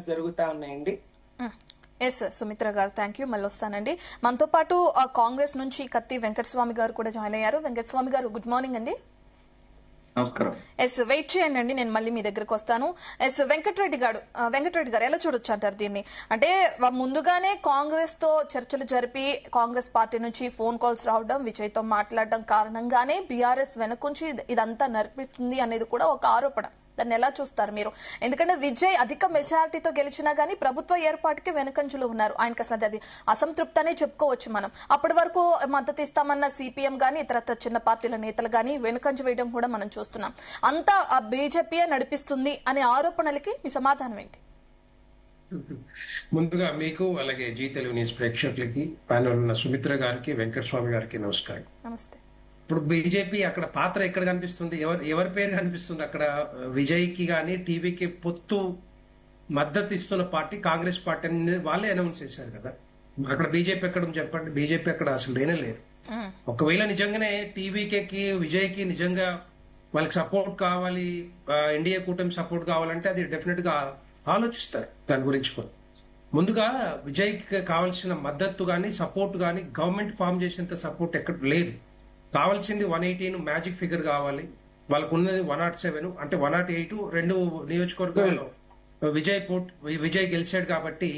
జరుగుతా ఉన్నాయండి. ఎస్ సుమిత్ర గారు, థ్యాంక్ యూ. మళ్ళీ వస్తానండి. మనతో పాటు కాంగ్రెస్ నుంచి కత్తి వెంకటస్వామి గారు కూడా జాయిన్ అయ్యారు. వెంకటస్వామి గారు, గుడ్ మార్నింగ్ అండి. ఎస్, వెయిట్ చేయండి అండి, నేను మళ్ళీ మీ దగ్గరకు వస్తాను. ఎస్, వెంకటరెడ్డి గారు ఎలా చూడొచ్చు అంటారు దీన్ని? అంటే ముందుగానే కాంగ్రెస్ తో చర్చలు జరిపి కాంగ్రెస్ పార్టీ నుంచి ఫోన్ కాల్స్ రావడం, విజయ్ తో మాట్లాడడం కారణంగానే బీఆర్ఎస్ వెనకుంచి ఇదంతా నడిపిస్తుంది అనేది కూడా ఒక ఆరోపణ. దాన్ని ఎలా చూస్తారు మీరు? ఎందుకంటే విజయ్ అధిక మెజారిటీతో గెలిచినా గానీ ప్రభుత్వ ఏర్పాటుకి వెనుకంజులు ఉన్నారు. ఆయనకి అసలు అది అసంతృప్తనే చెప్పుకోవచ్చు మనం. అప్పటి వరకు మద్దతు ఇస్తామన్న సిపిఎం గానీ ఇతర చిన్న పార్టీల నేతలు గానీ వెనుకంజు వేయడం కూడా మనం చూస్తున్నాం. అంతా బీజేపీయే నడిపిస్తుంది అనే ఆరోపణలకి మీ సమాధానం ఏంటి? ముందుగా మీకు, అలాగే జీ తెలుగు న్యూస్ ప్రేక్షకులకి, ప్యానెల్ ఉన్న సుమిత్ర గారికి, వెంకటస్వామి గారికి నమస్కారం. నమస్తే. ఇప్పుడు బీజేపీ అక్కడ పాత్ర ఎక్కడ కనిపిస్తుంది? ఎవరి పేరు కనిపిస్తుంది అక్కడ? విజయ్ కి గానీ టీవీకి పొత్తు మద్దతు ఇస్తున్న పార్టీ కాంగ్రెస్ పార్టీ అని వాళ్ళే అనౌన్స్ చేశారు కదా. అక్కడ బీజేపీ ఎక్కడ చెప్పండి? బీజేపీ అక్కడ అసలు లేనే లేదు. ఒకవేళ నిజంగానే టీవీకి విజయ్ కి నిజంగా వాళ్ళకి సపోర్ట్ కావాలి, ఎన్డీఏ కూటమి సపోర్ట్ కావాలంటే అది డెఫినెట్ గా ఆలోచిస్తారు దాని గురించి కూడా. ముందుగా విజయ్ కి కావాల్సిన మద్దతు గానీ సపోర్ట్ గానీ గవర్నమెంట్ ఫామ్ చేసేంత సపోర్ట్ ఎక్కడ లేదు. కావాల్సింది 118 మ్యాజిక్ ఫిగర్ కావాలి. వాళ్ళకు ఉన్నది 107, అంటే 108. రెండు నియోజకవర్గాల్లో విజయ్ గెలిచాడు కాబట్టి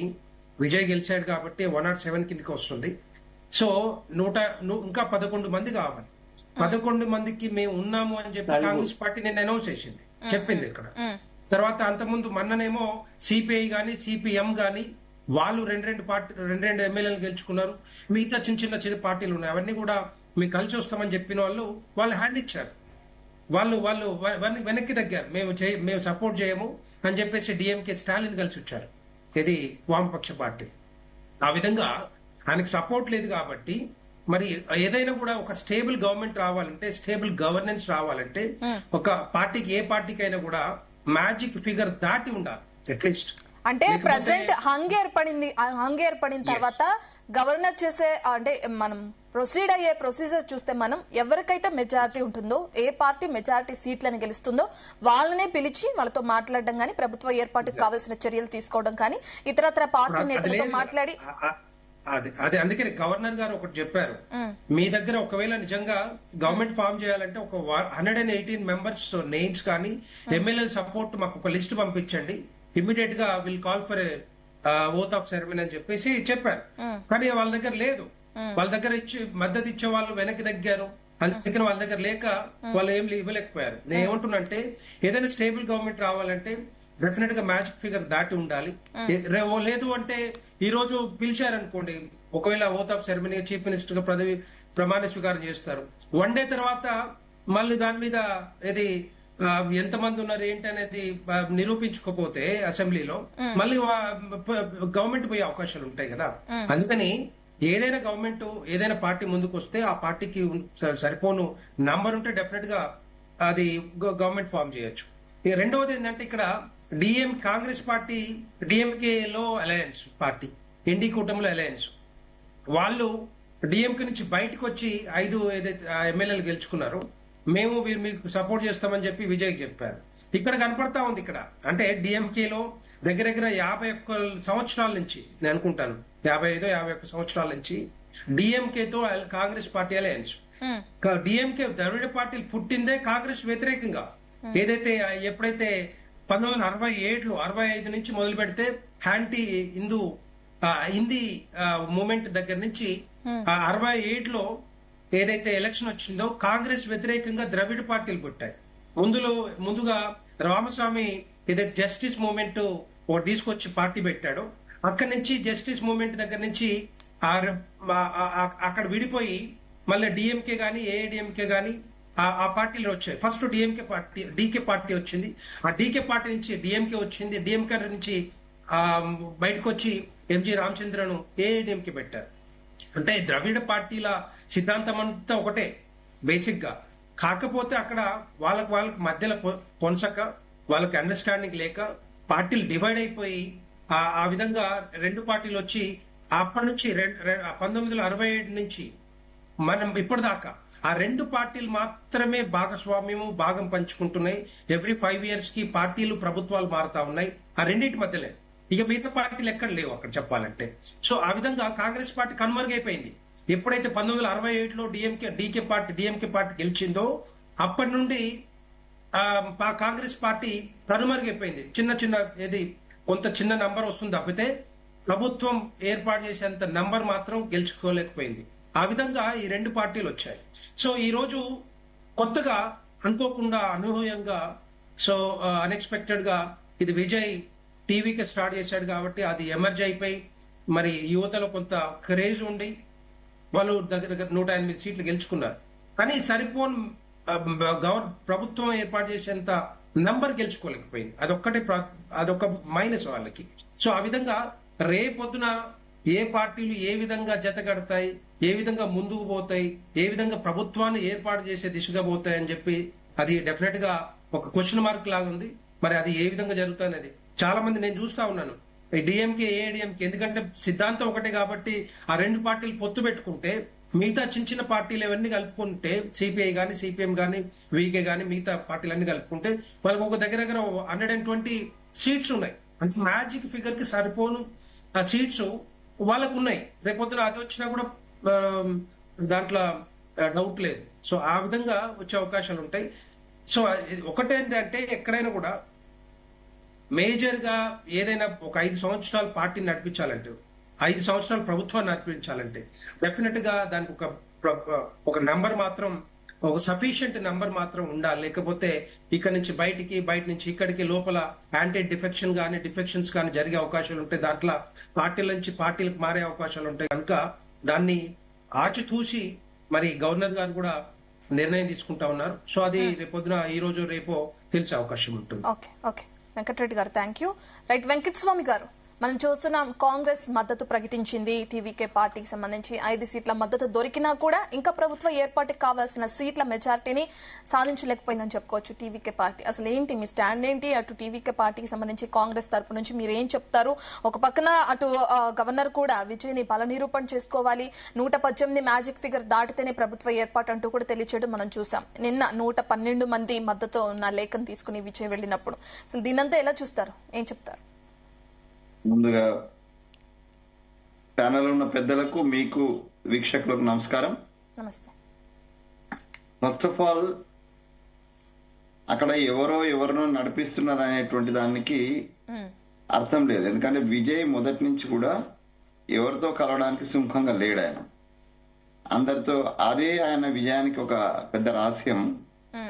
107 కిందకి వస్తుంది. సో ఇంకా 11 మంది కావాలి. 11 మందికి మేము ఉన్నాము అని చెప్పి కాంగ్రెస్ పార్టీ నేను అనౌన్స్ చేసింది, చెప్పింది ఇక్కడ. తర్వాత అంతకుముందు మొన్ననేమో సిపిఐ గాని సిపిఎం గాని వాళ్ళు రెండు ఎమ్మెల్యేలు గెలుచుకున్నారు. మిగతా చిన్న పార్టీలు ఉన్నాయి, అవన్నీ కూడా మేము కలిసి వస్తామని చెప్పిన వాళ్ళు హ్యాండ్ ఇచ్చారు. వాళ్ళు వెనక్కి తగ్గారు. మేము సపోర్ట్ చేయము అని చెప్పేసి డిఎంకే స్టాలిన్ కలిసి వచ్చారు, ఇది వామపక్ష పార్టీ. ఆ విధంగా ఆయనకు సపోర్ట్ లేదు కాబట్టి మరి ఏదైనా కూడా ఒక స్టేబుల్ గవర్నమెంట్ రావాలంటే, స్టేబుల్ గవర్నెన్స్ రావాలంటే ఒక పార్టీకి, ఏ పార్టీకి అయినా కూడా మ్యాజిక్ ఫిగర్ దాటి ఉండాలి అట్లీస్ట్. అంటే ప్రెసెంట్ హంగ్ ఏర్పడిన తర్వాత గవర్నర్ చేసే, అంటే మనం ప్రొసీడ్ అయ్యే ప్రొసీజర్ చూస్తే మనం ఎవరికైతే మెజారిటీ ఉంటుందో, ఏ పార్టీ మెజారిటీ సీట్లను గెలుస్తుందో వాళ్ళనే పిలిచి వాళ్ళతో మాట్లాడడం కానీ, ప్రభుత్వ ఏర్పాటుకు కావాల్సిన చర్యలు తీసుకోవడం కానీ, ఇతరత్ర పార్టీ నేతలతో మాట్లాడి అదే అందుకని గవర్నర్ గారు ఒకటి చెప్పారు, మీ దగ్గర ఒకవేళ నిజంగా గవర్నమెంట్ ఫామ్ చేయాలంటే ఒక 118 మెంబర్స్ నేమ్స్ కానీ ఎమ్మెల్యే సపోర్ట్ మాకు ఒక లిస్ట్ పంపించండి, ఇమ్మీడియట్ గా will call for oath of ceremony అని చెప్పేసి చెప్పారు. కానీ వాళ్ళ దగ్గర లేదు. వాళ్ళ దగ్గర మద్దతు ఇచ్చే వాళ్ళు వెనక్కి తగ్గారు. అందుకని వాళ్ళ దగ్గర లేక వాళ్ళు ఏం ఇవ్వలేకపోయారు. నేను ఏమంటున్నంటే, ఏదైనా స్టేబుల్ గవర్నమెంట్ రావాలంటే డెఫినెట్ గా మ్యాజిక్ ఫిగర్ దాటి ఉండాలి. లేదు అంటే ఈ రోజు పిలిచారనుకోండి, ఒకవేళ oath of ceremony chief minister గా ప్రమాణ స్వీకారం చేస్తారు. 1 డే తర్వాత మళ్ళీ దాని మీద ఏది ఎంతమంది ఉన్నారు ఏంటి అనేది నిరూపించుకోపోతే అసెంబ్లీలో మళ్ళీ గవర్నమెంట్ పోయే అవకాశాలు ఉంటాయి కదా. అందుకని ఏదైనా గవర్నమెంట్, ఏదైనా పార్టీ ముందుకు వస్తే ఆ పార్టీకి సరిపోను నంబర్ ఉంటే డెఫినెట్ గా అది గవర్నమెంట్ ఫామ్ చేయొచ్చు. రెండవది ఏంటంటే, ఇక్కడ కాంగ్రెస్ పార్టీ డిఎంకేలో అలయన్స్ పార్టీ, ఎన్డీ కూటమిలో అలయన్స్ వాళ్ళు డిఎంకే నుంచి బయటకు వచ్చి 5 ఏదైతే ఎమ్మెల్యేలు గెలుచుకున్నారో, మేము మీకు సపోర్ట్ చేస్తామని చెప్పి విజయ్కి చెప్పారు. ఇక్కడ కనపడతా ఉంది ఇక్కడ, అంటే డిఎంకేలో దగ్గర 51 సంవత్సరాల నుంచి, నేను అనుకుంటాను 55-51 సంవత్సరాల నుంచి డిఎంకేతో కాంగ్రెస్ పార్టీ అలయన్స్. డిఎంకే ద్రవిడ పార్టీలు పుట్టిందే కాంగ్రెస్ వ్యతిరేకంగా. ఏదైతే ఎప్పుడైతే 1967-65 నుంచి మొదలు పెడితే హిందీ మూమెంట్ దగ్గర నుంచి 67లో ఏదైతే ఎలక్షన్ వచ్చిందో కాంగ్రెస్ వ్యతిరేకంగా ద్రవిడ పార్టీలు పుట్టాయి. ముందుగా రామస్వామి ఏదైతే జస్టిస్ మూవ్మెంట్ తీసుకొచ్చి పార్టీ పెట్టాడో, అక్కడి నుంచి జస్టిస్ మూవ్మెంట్ దగ్గర నుంచి అక్కడ విడిపోయి మళ్ళీ డిఎంకే గానీ ఏఐడిఎంకే గానీ ఆ పార్టీలు వచ్చాయి. ఫస్ట్ డీకే పార్టీ వచ్చింది. ఆ డీకే పార్టీ నుంచి డిఎంకే వచ్చింది. డిఎంకే నుంచి బయటకు వచ్చి ఎంజి రామచంద్రను ఏఐడిఎంకే పెట్టారు. అంటే ద్రవిడ పార్టీల సిద్ధాంతం అంతా ఒకటే బేసిక్ గా. కాకపోతే అక్కడ వాళ్ళకి మధ్యలో పొనసక, వాళ్ళకి అండర్స్టాండింగ్ లేక పార్టీలు డివైడ్ అయిపోయి ఆ విధంగా రెండు పార్టీలు వచ్చి అప్పటి నుంచి 1967 నుంచి మనం ఇప్పటిదాకా ఆ రెండు పార్టీలు మాత్రమే భాగం పంచుకుంటున్నాయి. ఎవ్రీ 5 years కి పార్టీలు ప్రభుత్వాలు మారుతా ఉన్నాయి. ఆ రెండింటి మధ్యలో ఇక మిగతా పార్టీలు ఎక్కడ లేవు అక్కడ చెప్పాలంటే. సో ఆ విధంగా కాంగ్రెస్ పార్టీ కనుమరుగైపోయింది. ఎప్పుడైతే 1967లో డిఎంకే పార్టీ గెలిచిందో అప్పటి నుండి కాంగ్రెస్ పార్టీ కనుమరుగైపోయింది. కొంత చిన్న నంబర్ వస్తుంది తప్పితే ప్రభుత్వం ఏర్పాటు చేసేంత నంబర్ మాత్రం గెలుచుకోలేకపోయింది. ఆ విధంగా ఈ రెండు పార్టీలు వచ్చాయి. సో ఈ రోజు కొత్తగా అనుకోకుండా అనూహ్యంగా అన్ఎక్స్పెక్టెడ్ గా ఇది విజయ్ టీవీకి స్టార్ట్ చేశాడు కాబట్టి అది ఎమర్జ్ అయిపోయి మరి యువతలో కొంత క్రేజ్ ఉండి వాళ్ళు దగ్గర 108 సీట్లు గెలుచుకున్నారు. కానీ సరిపోన్ ప్రభుత్వం ఏర్పాటు చేసేంత నంబర్ గెలుచుకోలేకపోయింది. అదొక మైనస్ వాళ్ళకి. సో ఆ విధంగా రేపొద్దున ఏ పార్టీలు ఏ విధంగా జతగడతాయి, ఏ విధంగా ముందుకు పోతాయి, ఏ విధంగా ప్రభుత్వాన్ని ఏర్పాటు చేసే దిశగా పోతాయి అని చెప్పి అది డెఫినెట్ గా ఒక క్వశ్చన్ మార్క్ లాగా ఉంది. మరి అది ఏ విధంగా జరుగుతుంది అనేది చాలా మంది నేను చూస్తా ఉన్నాను. డిఎంకే ఏఐడిఎంకే ఎందుకంటే సిద్ధాంతం ఒకటే కాబట్టి ఆ రెండు పార్టీలు పొత్తు పెట్టుకుంటే మిగతా చిన్న పార్టీలు ఇవన్నీ కలుపుకుంటే సిపిఐ గానీ సిపిఎం గానీ వీకే గానీ మిగతా పార్టీలన్నీ కలుపుకుంటే వాళ్ళకి ఒక దగ్గర 120 సీట్స్ ఉన్నాయి. అంటే మ్యాజిక్ ఫిగర్ కి సరిపోను ఆ సీట్స్ వాళ్ళకు ఉన్నాయి. రేపొద్దున అది వచ్చినా కూడా దాంట్లో డౌట్ లేదు. సో ఆ విధంగా వచ్చే అవకాశాలు ఉంటాయి. సో ఒకటేంటంటే ఎక్కడైనా కూడా మేజర్ గా ఏదైనా ఒక 5 సంవత్సరాలు పార్టీని నడిపించాలంటే 5 సంవత్సరాలు ప్రభుత్వాన్ని నడిపించాలంటే డెఫినెట్ గా దానికి ఒక నంబర్ మాత్రం ఒక సఫిషియంట్ నంబర్ మాత్రం ఉండాలి. లేకపోతే ఇక్కడ నుంచి బయట నుంచి ఇక్కడికి లోపల యాంటీ డిఫెక్షన్స్ కానీ జరిగే అవకాశాలు ఉంటాయి. దాంట్లో పార్టీల నుంచి పార్టీలకు మారే అవకాశాలు ఉంటాయి. కనుక దాన్ని ఆచితూసి మరి గవర్నర్ గారు కూడా నిర్ణయం తీసుకుంటా ఉన్నారు. సో అది రేపొద్దున ఈ రోజు రేపో తెలిసే అవకాశం ఉంటుంది. ఓకే వెంకటరెడ్డి గారు, థ్యాంక్ యూ. రైట్, వెంకటస్వామి గారు, మనం చూస్తున్నాం కాంగ్రెస్ మద్దతు ప్రకటించింది టీవీకే పార్టీకి సంబంధించి 5 సీట్ల మద్దతు దొరికినా కూడా ఇంకా ప్రభుత్వ ఏర్పాటుకు కావాల్సిన సీట్ల మెజార్టీని సాధించలేకపోయిందని చెప్పుకోవచ్చు టీవీకే పార్టీ. అసలు ఏంటి మీ స్టాండ్ ఏంటి? అటు టీవీకే పార్టీకి సంబంధించి కాంగ్రెస్ తరపు నుంచి మీరు ఏం చెప్తారు? ఒక పక్కన అటు గవర్నర్ కూడా విజయ్ని బల నిరూపణ చేసుకోవాలి, 118 మ్యాజిక్ ఫిగర్ దాటితేనే ప్రభుత్వ ఏర్పాటు అంటూ కూడా తెలియచేయడం మనం చూసాం. నిన్న 112 మంది మద్దతు ఉన్న లేఖను తీసుకుని విజయ్ వెళ్ళినప్పుడు అసలు దీనంతా ఎలా చూస్తారు? ఏం చెప్తారు? ముందుగా ఛానల్ ఉన్న పెద్దలకు, మీకు వీక్షకులకు నమస్కారం. నమస్తే. ఫస్ట్ ఆఫ్ ఆల్ అక్కడ ఎవరినో నడిపిస్తున్నారు అనేటువంటి దానికి అర్థం లేదు. ఎందుకంటే విజయ్ మొదటి నుంచి కూడా ఎవరితో కలవడానికి సుముఖంగా లేడు. ఆయన అందరితో, అదే ఆయన విజయానికి ఒక పెద్ద రహస్యం.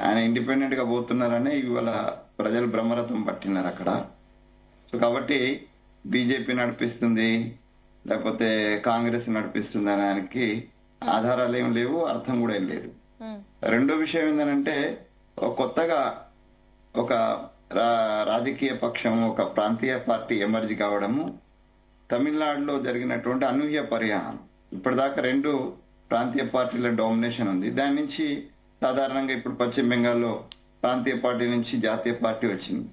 ఆయన ఇండిపెండెంట్ గా పోతున్నారని ఇవాళ ప్రజలు బ్రహ్మరథం పట్టినారు అక్కడ. సో కాబట్టి బీజేపీ నడిపిస్తుంది లేకపోతే కాంగ్రెస్ నడిపిస్తుంది అనడానికి ఆధారాలు ఏం లేవు, అర్థం కూడా ఏం లేదు. రెండో విషయం ఏంటంటే కొత్తగా ఒక రాజకీయ పక్షం, ఒక ప్రాంతీయ పార్టీ ఎమర్జీ కావడము తమిళనాడులో జరిగినటువంటి అనూహ్య పరిణామం. ఇప్పటిదాకా 2 ప్రాంతీయ పార్టీల డామినేషన్ ఉంది. దాని నుంచి సాధారణంగా ఇప్పుడు పశ్చిమ బెంగాల్లో ప్రాంతీయ పార్టీ నుంచి జాతీయ పార్టీ వచ్చింది.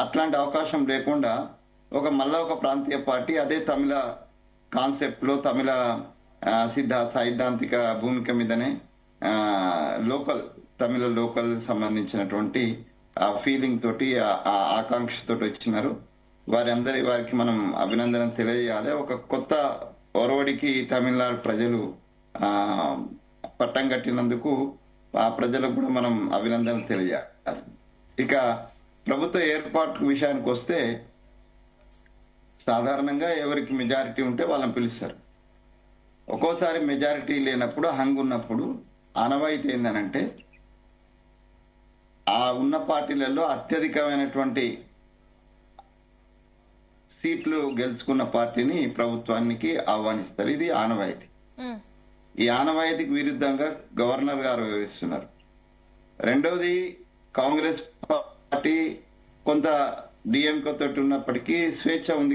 అట్లాంటి అవకాశం లేకుండా మళ్ళా ఒక ప్రాంతీయ పార్టీ అదే తమిళ కాన్సెప్ట్ లో, తమిళ సైద్ధాంతిక భూమిక మీదనే తమిళ లోకల్ సంబంధించినటువంటి ఫీలింగ్ తోటి, ఆకాంక్ష తోటి వచ్చినారు. వారికి మనం అభినందన తెలియజేయాలి. ఒక కొత్త ఒరవడికి తమిళనాడు ప్రజలు పట్టం కట్టినందుకు ఆ ప్రజలకు కూడా మనం అభినందన తెలియజేయాలి. ఇక ప్రభుత్వ ఏర్పాటు విషయానికి వస్తే సాధారణంగా ఎవరికి మెజారిటీ ఉంటే వాళ్ళని పిలుస్తారు. ఒక్కోసారి మెజారిటీ లేనప్పుడు, హంగ్ ఉన్నప్పుడు ఆనవాయితీ ఏందనంటే ఆ ఉన్న పార్టీలలో అత్యధికమైనటువంటి సీట్లు గెలుచుకున్న పార్టీని ప్రభుత్వానికి ఆహ్వానిస్తారు. ఇది ఆనవాయితీ. ఈ ఆనవాయితీకి విరుద్ధంగా గవర్నర్ గారు వ్యవహరిస్తున్నారు. రెండవది, కాంగ్రెస్ పార్టీ కొంత డిఎంకే తోటి ఉన్నప్పటికీ స్వేచ్ఛ ఉంది